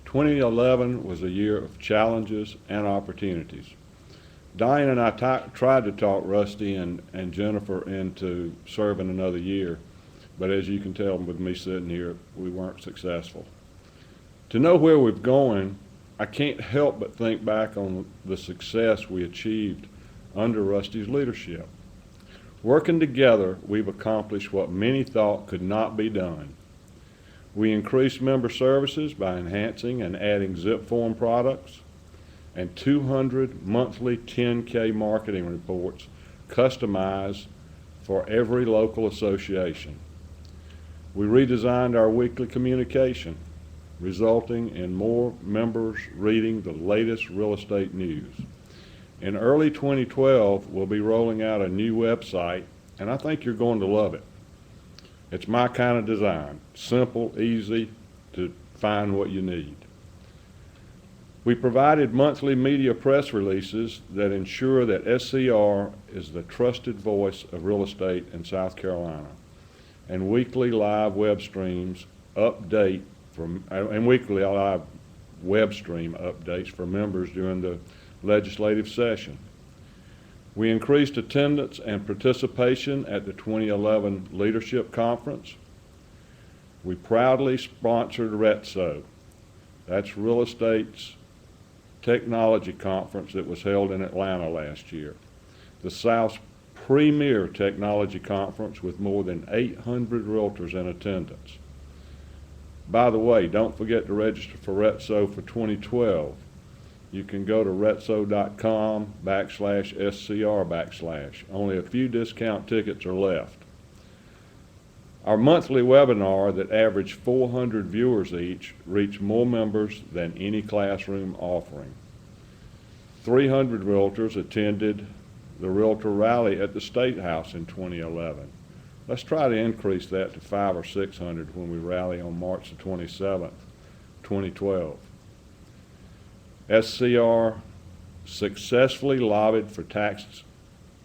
2011 was a year of challenges and opportunities. Diane and I tried to talk Rusty and Jennifer into serving another year, but as you can tell with me sitting here, we weren't successful. To know where we're going, I can't help but think back on the success we achieved under Rusty's leadership. Working together, we've accomplished what many thought could not be done. We increased member services by enhancing and adding zip form products and 200 monthly 10K marketing reports customized for every local association. We redesigned our weekly communication, resulting in more members reading the latest real estate news. In early 2012, we'll be rolling out a new website, and I think you're going to love it. It's my kind of design, simple, easy to find what you need. We provided monthly media press releases that ensure that SCR is the trusted voice of real estate in South Carolina, and weekly live web streams update weekly live web stream updates for members during the legislative session. We increased attendance and participation at the 2011 Leadership Conference. We proudly sponsored RETSO. That's Real Estate's Technology Conference that was held in Atlanta last year. The South's premier technology conference with more than 800 realtors in attendance. By the way, don't forget to register for RETSO for 2012. You can go to retso.com/SCR/. Only a few discount tickets are left. Our monthly webinar that averaged 400 viewers each reached more members than any classroom offering. 300 realtors attended the Realtor Rally at the State House in 2011. Let's try to increase that to 500 or 600 when we rally on March the 27th, 2012. SCR successfully lobbied for tax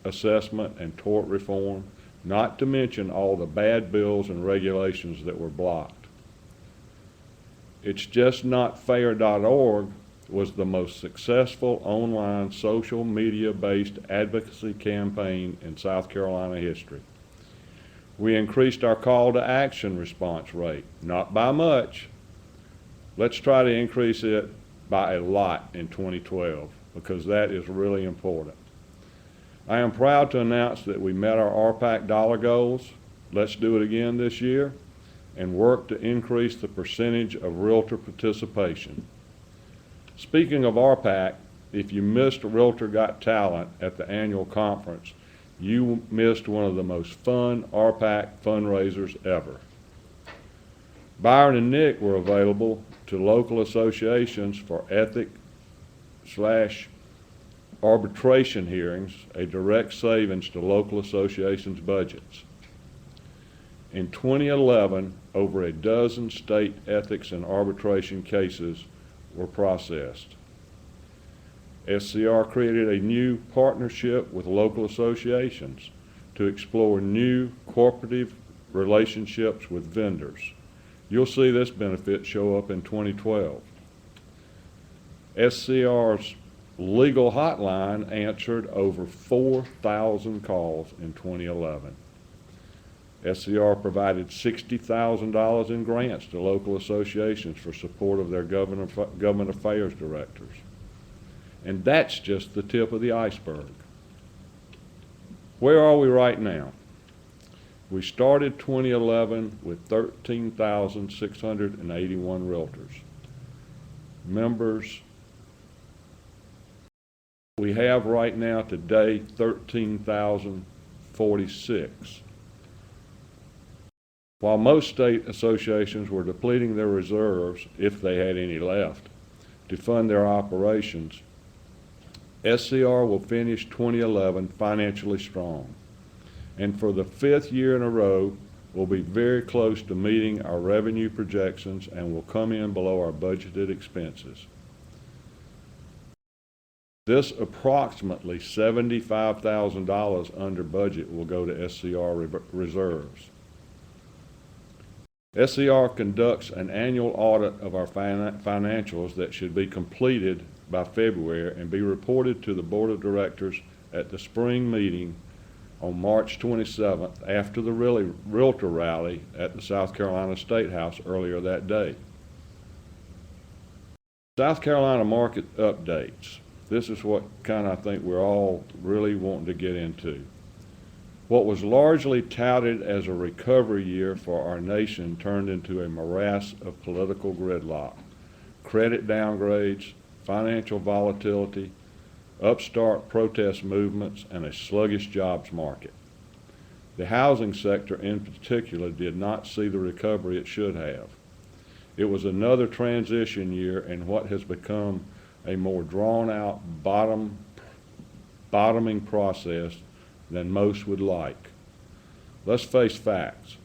assessment and tort reform, not to mention all the bad bills and regulations that were blocked. It's Just Not Fair.org was the most successful online social media-based advocacy campaign in South Carolina history. We increased our call to action response rate, not by much. Let's try to increase it by a lot in 2012 because that is really important. I am proud to announce that we met our RPAC dollar goals. Let's do it again this year and work to increase the percentage of realtor participation. Speaking of RPAC, if you missed Realtor Got Talent at the annual conference, you missed one of the most fun RPAC fundraisers ever. Byron and Nick were available to local associations for ethics/arbitration hearings, a direct savings to local associations' budgets. In 2011, over a dozen state ethics and arbitration cases were processed. SCR created a new partnership with local associations to explore new cooperative relationships with vendors. You'll see this benefit show up in 2012. SCR's legal hotline answered over 4,000 calls in 2011. SCR provided $60,000 in grants to local associations for support of their government affairs directors. And that's just the tip of the iceberg. Where are we right now? We started 2011 with 13,681 realtors. Members, we have right now today 13,046. While most state associations were depleting their reserves, if they had any left, to fund their operations, SCR will finish 2011 financially strong. And for the 5th year in a row, we'll be very close to meeting our revenue projections and will come in below our budgeted expenses. This approximately $75,000 under budget will go to SCR reserves. SCR conducts an annual audit of our financials that should be completed by February and be reported to the Board of Directors at the spring meeting on March 27th after the Realtor rally at the South Carolina State House earlier that day. South Carolina market updates. This is what I think we're all really wanting to get into. What was largely touted as a recovery year for our nation turned into a morass of political gridlock, credit downgrades, financial volatility, upstart protest movements, and a sluggish jobs market. The housing sector in particular did not see the recovery it should have. It was another transition year in what has become a more drawn-out bottoming process than most would like. Let's face facts.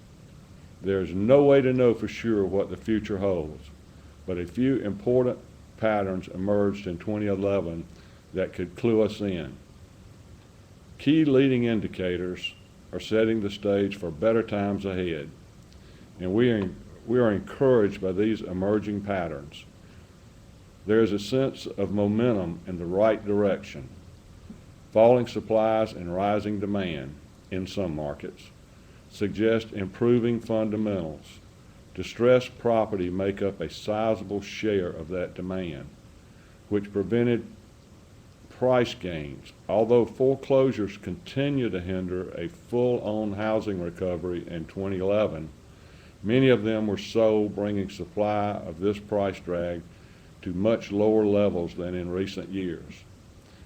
There's no way to know for sure what the future holds, but a few important patterns emerged in 2011 that could clue us in. Key leading indicators are setting the stage for better times ahead, and we are encouraged by these emerging patterns. There is a sense of momentum in the right direction. Falling supplies and rising demand in some markets suggest improving fundamentals. Distressed property make up a sizable share of that demand, which prevented price gains. Although foreclosures continue to hinder a full-on housing recovery in 2011, many of them were sold, bringing supply of this price drag to much lower levels than in recent years.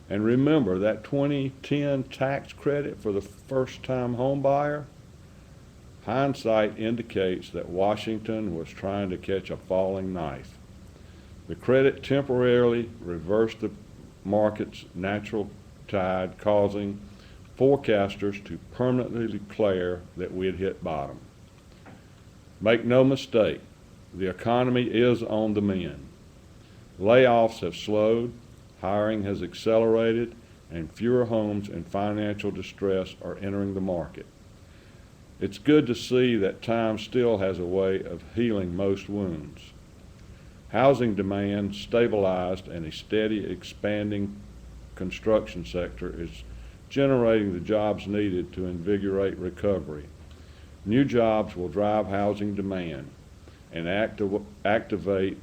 And remember that 2010 tax credit for the first-time home buyer? Hindsight indicates that Washington was trying to catch a falling knife. The credit temporarily reversed the market's natural tide, causing forecasters to permanently declare that we had hit bottom. Make no mistake, the economy is on the mend. Layoffs have slowed, hiring has accelerated, and fewer homes in financial distress are entering the market. It's good to see that time still has a way of healing most wounds. Housing demand stabilized, and a steady expanding construction sector is generating the jobs needed to invigorate recovery. New jobs will drive housing demand and activate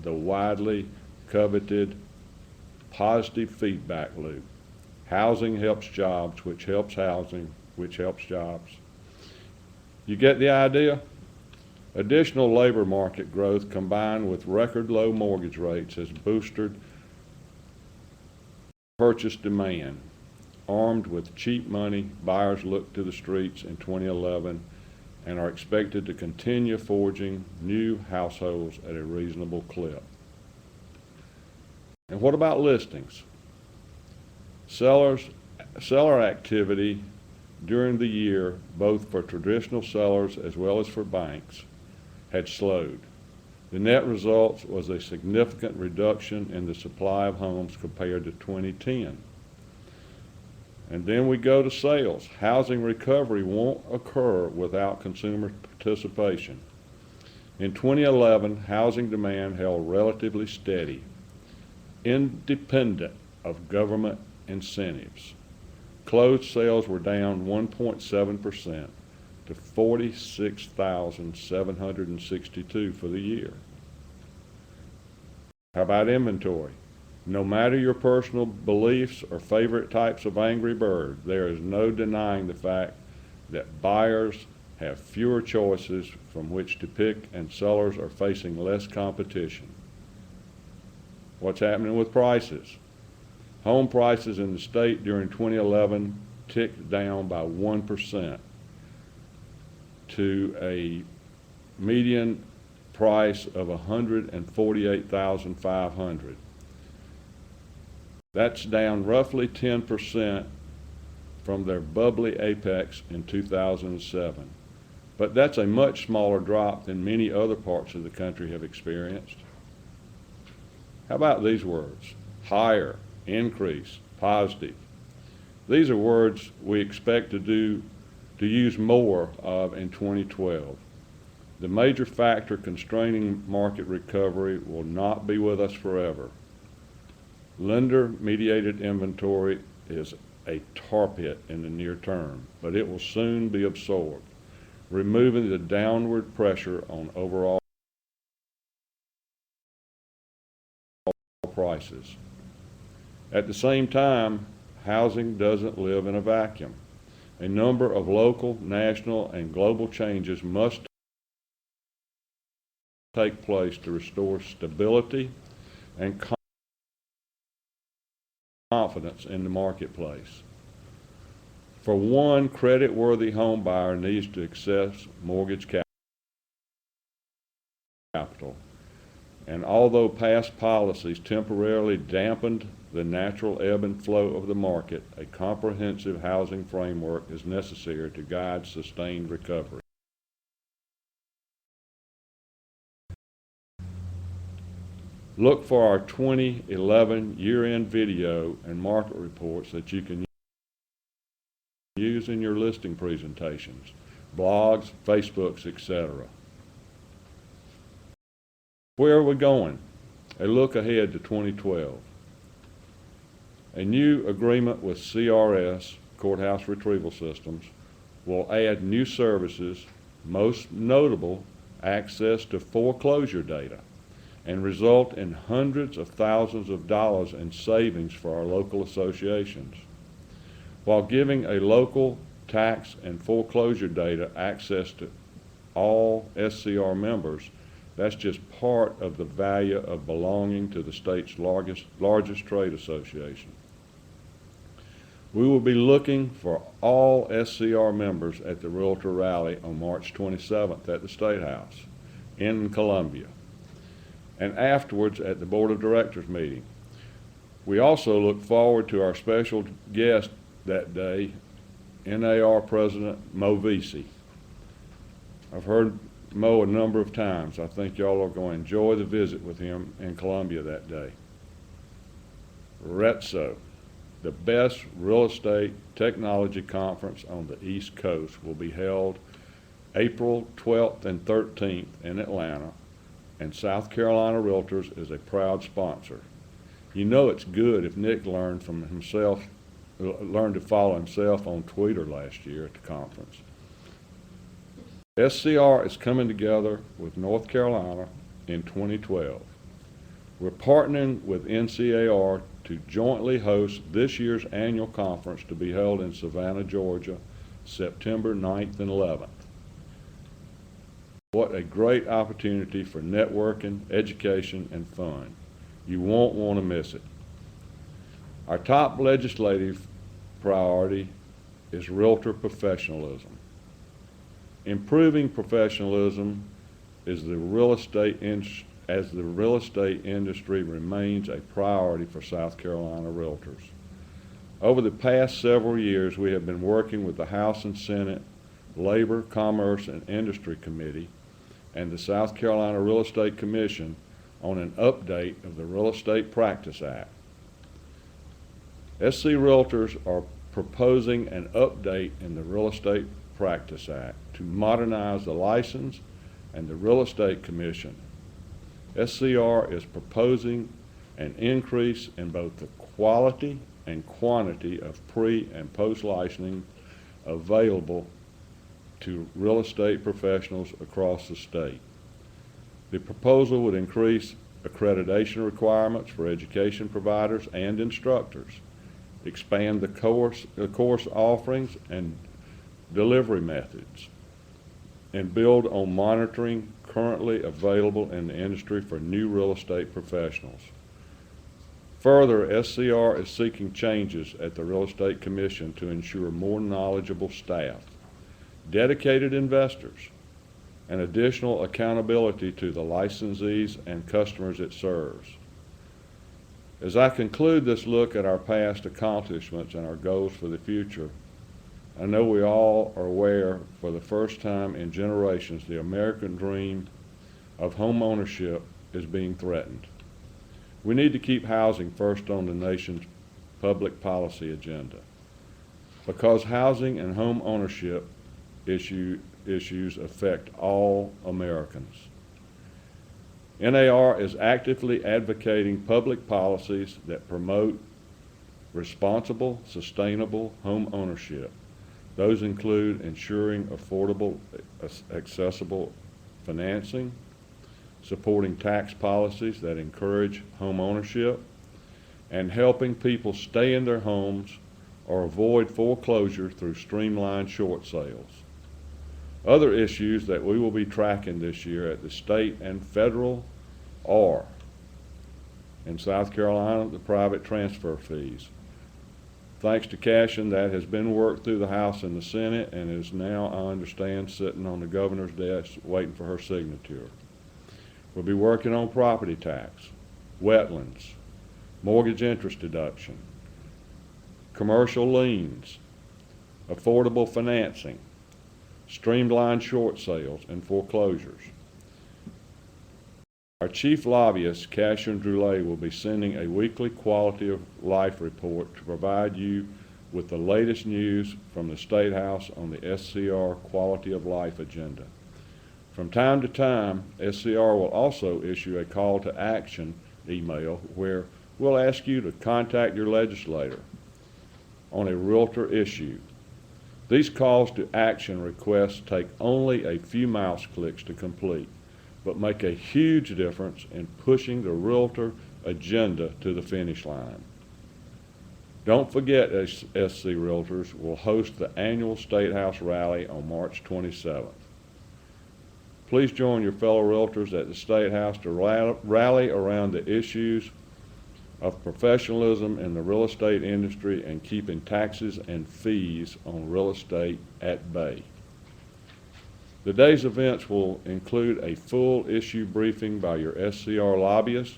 the widely coveted positive feedback loop. Housing helps jobs, which helps housing, which helps jobs. You get the idea? Additional labor market growth combined with record low mortgage rates has boosted purchase demand. Armed with cheap money, buyers look to the streets in 2011 and are expected to continue forging new households at a reasonable clip. And what about listings? Seller activity during the year, both for traditional sellers as well as for banks, had slowed. The net result was a significant reduction in the supply of homes compared to 2010. And then we go to sales. Housing recovery won't occur without consumer participation. In 2011, housing demand held relatively steady, independent of government incentives. Closed sales were down 1.7% to 46,762 for the year. How about inventory? No matter your personal beliefs or favorite types of Angry Bird, there is no denying the fact that buyers have fewer choices from which to pick and sellers are facing less competition. What's happening with prices? Home prices in the state during 2011 ticked down by 1% to a median price of $148,500. That's down roughly 10% from their bubbly apex in 2007. But that's a much smaller drop than many other parts of the country have experienced. How about these words? Higher, increase, positive. These are words we expect to use more of in 2012. The major factor constraining market recovery will not be with us forever. Lender-mediated inventory is a tar pit in the near term, but it will soon be absorbed, removing the downward pressure on overall prices. At the same time, housing doesn't live in a vacuum. A number of local, national, and global changes must take place to restore stability and confidence in the marketplace. For one, credit-worthy home buyer needs to access mortgage capital. And although past policies temporarily dampened the natural ebb and flow of the market, a comprehensive housing framework is necessary to guide sustained recovery. Look for our 2011 year-end video and market reports that you can use in your listing presentations, blogs, Facebooks, etc. Where are we going? A look ahead to 2012. A new agreement with CRS, Courthouse Retrieval Systems, will add new services, most notable access to foreclosure data, and result in hundreds of thousands of dollars in savings for our local associations. While giving a local tax and foreclosure data access to all SCR members, that's just part of the value of belonging to the state's largest trade association. We will be looking for all SCR members at the Realtor Rally on March 27th at the State House in Columbia, and afterwards at the Board of Directors meeting. We also look forward to our special guest that day, NAR President Mo Vesey. I've heard Mo a number of times. I think y'all are going to enjoy the visit with him in Columbia that day. RETSO, the best real estate technology conference on the East Coast, will be held April 12th and 13th in Atlanta, and South Carolina Realtors is a proud sponsor. You know it's good if Nick learned to follow himself on Twitter last year at the conference. SCR is coming together with North Carolina in 2012. We're partnering with NCAR to jointly host this year's annual conference to be held in Savannah, Georgia, September 9th and 11th. What a great opportunity for networking, education, and fun. You won't want to miss it. Our top legislative priority is realtor professionalism. Improving professionalism as the real estate industry remains a priority for South Carolina Realtors. Over the past several years, we have been working with the House and Senate Labor, Commerce, and Industry Committee and the South Carolina Real Estate Commission on an update of the Real Estate Practice Act. SC Realtors are proposing an update in the Real Estate Practice Act to modernize the license and the Real Estate Commission. SCR is proposing an increase in both the quality and quantity of pre- and post-licensing available to real estate professionals across the state. The proposal would increase accreditation requirements for education providers and instructors, expand the course offerings and delivery methods, and build on monitoring currently available in the industry for new real estate professionals. Further, SCR is seeking changes at the Real Estate Commission to ensure more knowledgeable staff, dedicated investors, and additional accountability to the licensees and customers it serves. As I conclude this look at our past accomplishments and our goals for the future, I know we all are aware for the first time in generations the American dream of home ownership is being threatened. We need to keep housing first on the nation's public policy agenda, because housing and home ownership issue issues affect all Americans. NAR is actively advocating public policies that promote responsible, sustainable home ownership. Those include ensuring affordable, accessible financing, supporting tax policies that encourage home ownership, and helping people stay in their homes or avoid foreclosure through streamlined short sales. Other issues that we will be tracking this year at the state and federal are, in South Carolina, the private transfer fees. Thanks to Cashin, that has been worked through the House and the Senate and is now, I understand, sitting on the governor's desk waiting for her signature. We'll be working on property tax, wetlands, mortgage interest deduction, commercial liens, affordable financing, streamlined short sales, and foreclosures. Our chief lobbyist, Cashin Droulet, will be sending a weekly quality of life report to provide you with the latest news from the State House on the SCR quality of life agenda. From time to time, SCR will also issue a call to action email where we'll ask you to contact your legislator on a realtor issue. These calls to action requests take only a few mouse clicks to complete, but make a huge difference in pushing the realtor agenda to the finish line. Don't forget, SC Realtors will host the annual State House Rally on March 27th. Please join your fellow realtors at the State House to rally around the issues of professionalism in the real estate industry and keeping taxes and fees on real estate at bay. The day's events will include a full issue briefing by your SCR lobbyist,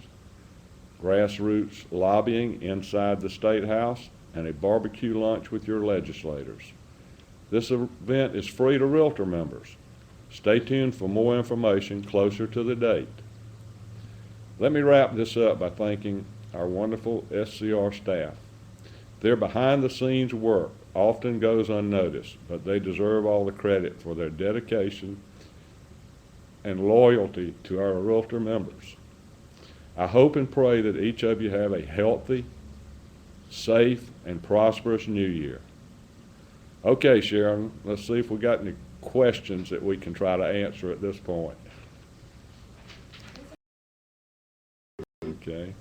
grassroots lobbying inside the State House, and a barbecue lunch with your legislators. This event is free to realtor members. Stay tuned for more information closer to the date. Let me wrap this up by thanking our wonderful SCR staff. Their behind-the-scenes work often goes unnoticed, but they deserve all the credit for their dedication and loyalty to our realtor members. I hope and pray that each of you have a healthy, safe, and prosperous new year. Okay, Sharon, let's see if we got any questions that we can try to answer at this point. Okay.